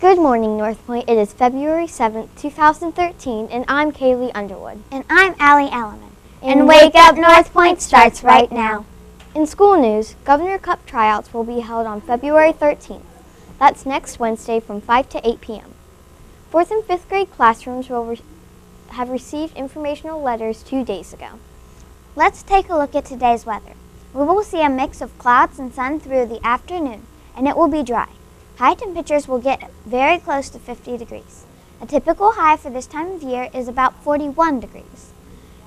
Good morning, North Point. It is February 7th, 2013, and I'm Kaylee Underwood. And I'm Allie Alleman. And Wake Up North Point starts right now. In school news, Governor Cup tryouts will be held on February 13th. That's next Wednesday from 5 to 8 p.m. 4th and 5th grade classrooms will have received informational letters 2 days ago. Let's take a look at today's weather. We will see a mix of clouds and sun through the afternoon, and it will be dry. High temperatures will get very close to 50 degrees. A typical high for this time of year is about 41 degrees.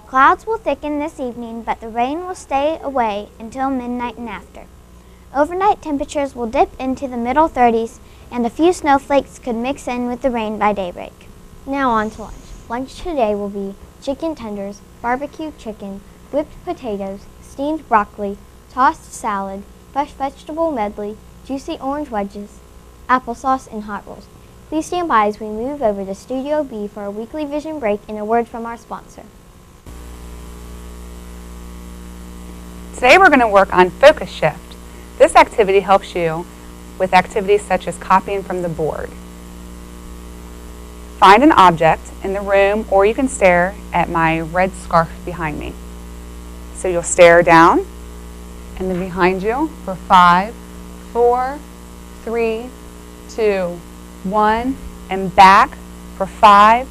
Clouds will thicken this evening, but the rain will stay away until midnight and after. Overnight temperatures will dip into the middle 30s, and a few snowflakes could mix in with the rain by daybreak. Now on to lunch. Lunch today will be chicken tenders, barbecue chicken, whipped potatoes, steamed broccoli, tossed salad, fresh vegetable medley, juicy orange wedges, applesauce, and hot rolls. Please stand by as we move over to Studio B for a weekly vision break and a word from our sponsor. Today we're going to work on focus shift. This activity helps you with activities such as copying from the board. Find an object in the room, or you can stare at my red scarf behind me. So you'll stare down and then behind you for 5, 4, 3, 2, 1, and back for 5,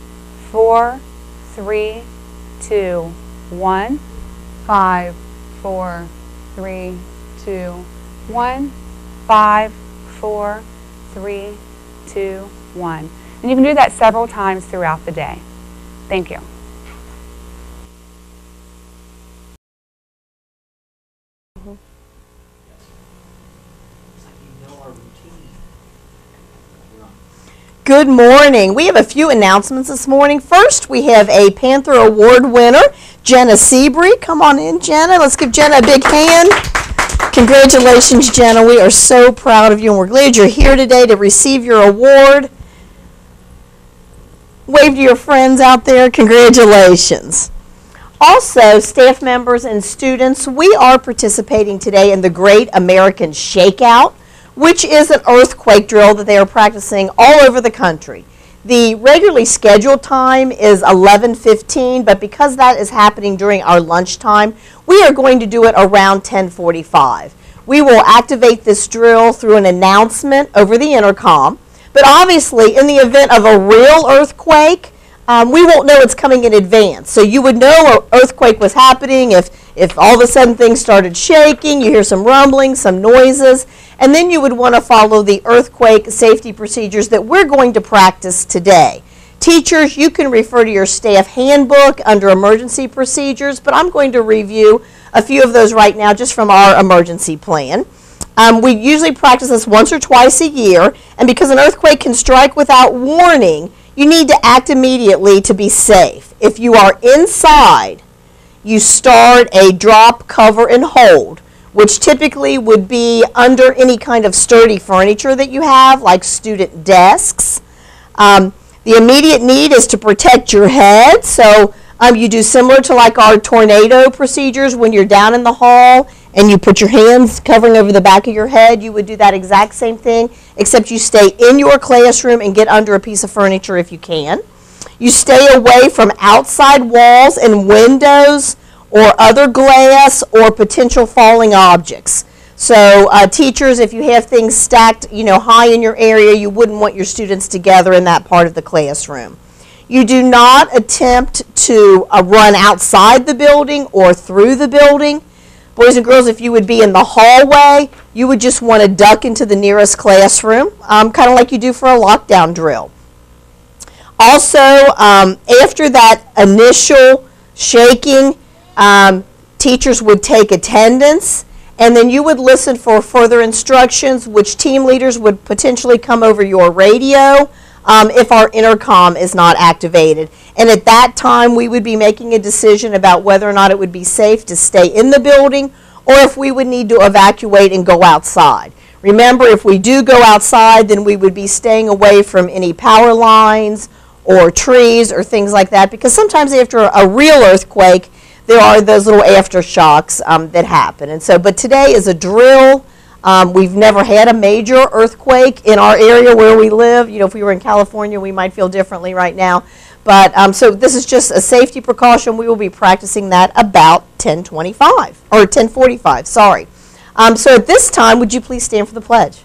4, 3, 2, 1, 5, 4, 3, 2, 1, 5, 4, 3, 2, 1. And you can do that several times throughout the day. Thank you. Good morning. We have a few announcements this morning. First, we have a Panther Award winner, Jenna Seabury. Come on in, Jenna. Let's give Jenna a big hand. Congratulations, Jenna. We are so proud of you, and we're glad you're here today to receive your award. Wave to your friends out there. Congratulations. Also, staff members and students, we are participating today in the Great American Shakeout, which is an earthquake drill that they are practicing all over the country. The regularly scheduled time is 11:15, but because that is happening during our lunchtime, we are going to do it around 10:45. We will activate this drill through an announcement over the intercom, but obviously in the event of a real earthquake, we won't know it's coming in advance. So you would know an earthquake was happening if all of a sudden things started shaking, you hear some rumbling, some noises, and then you would want to follow the earthquake safety procedures that we're going to practice today. Teachers, you can refer to your staff handbook under emergency procedures, but I'm going to review a few of those right now just from our emergency plan. We usually practice this once or twice a year, and because an earthquake can strike without warning, you need to act immediately to be safe. If you are inside, you start a drop, cover, and hold, which typically would be under any kind of sturdy furniture that you have, like student desks. The immediate need is to protect your head, so you do similar to like our tornado procedures when you're down in the hall and you put your hands covering over the back of your head. You would do that exact same thing, except you stay in your classroom and get under a piece of furniture if you can. You stay away from outside walls and windows or other glass or potential falling objects. So teachers, if you have things stacked, high in your area, you wouldn't want your students to gather in that part of the classroom. You do not attempt to run outside the building or through the building. Boys and girls, if you would be in the hallway, you would just want to duck into the nearest classroom, kind of like you do for a lockdown drill. Also, after that initial shaking, teachers would take attendance, and then you would listen for further instructions, which team leaders would potentially come over your radio if our intercom is not activated. And at that time, we would be making a decision about whether or not it would be safe to stay in the building or if we would need to evacuate and go outside. Remember, if we do go outside, then we would be staying away from any power lines or trees or things like that, because sometimes after a real earthquake, there are those little aftershocks that happen. And so, but today is a drill. We've never had a major earthquake in our area where we live. You know, if we were in California, we might feel differently right now. But so this is just a safety precaution. We will be practicing that about 10:25 or 10:45. Sorry. So at this time, would you please stand for the pledge?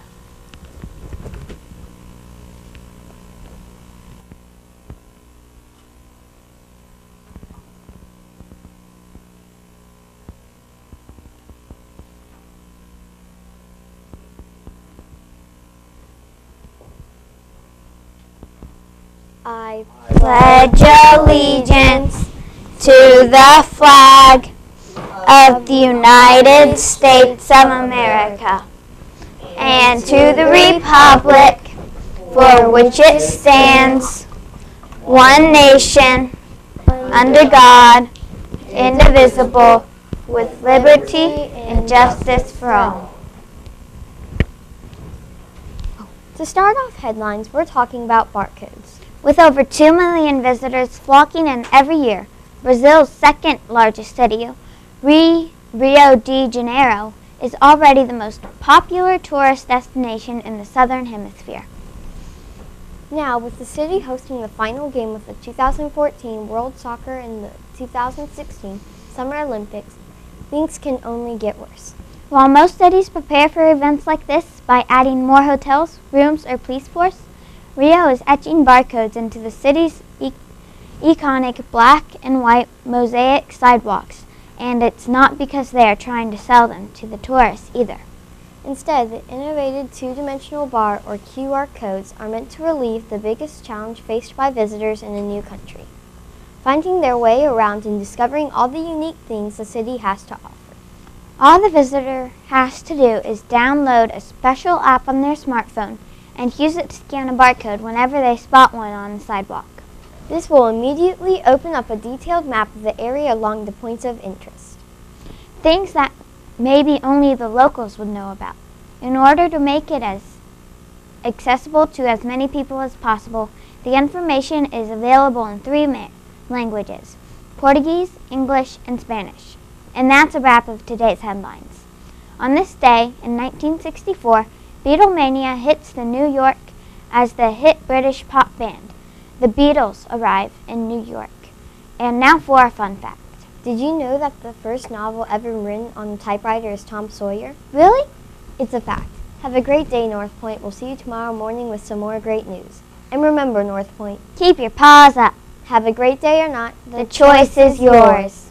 I Pledge allegiance to the flag of the United States of America and to the republic for which it stands, one nation, under God, indivisible, with liberty and justice for all. To start off headlines, we're talking about barcodes. With over 2 million visitors flocking in every year, Brazil's second largest city, Rio de Janeiro, is already the most popular tourist destination in the Southern Hemisphere. Now, with the city hosting the final game of the 2014 World Soccer and the 2016 Summer Olympics, things can only get worse. While most cities prepare for events like this by adding more hotels, rooms, or police force, Rio is etching barcodes into the city's iconic black and white mosaic sidewalks, and it's not because they are trying to sell them to the tourists either. Instead, the innovative two-dimensional bar or QR codes are meant to relieve the biggest challenge faced by visitors in a new country, finding their way around and discovering all the unique things the city has to offer. All the visitor has to do is download a special app on their smartphone and use it to scan a barcode whenever they spot one on the sidewalk. This will immediately open up a detailed map of the area along the points of interest. Things that maybe only the locals would know about. In order to make it as accessible to as many people as possible, the information is available in 3 languages: Portuguese, English, and Spanish. And that's a wrap of today's headlines. On this day, in 1964, Beatlemania hits the New York as the hit British pop band. The Beatles arrive in New York. And now for a fun fact. Did you know that the first novel ever written on a typewriter is Tom Sawyer? Really? It's a fact. Have a great day, North Point. We'll see you tomorrow morning with some more great news. And remember, North Point, Keep your paws up. have a great day or not, The choice is yours.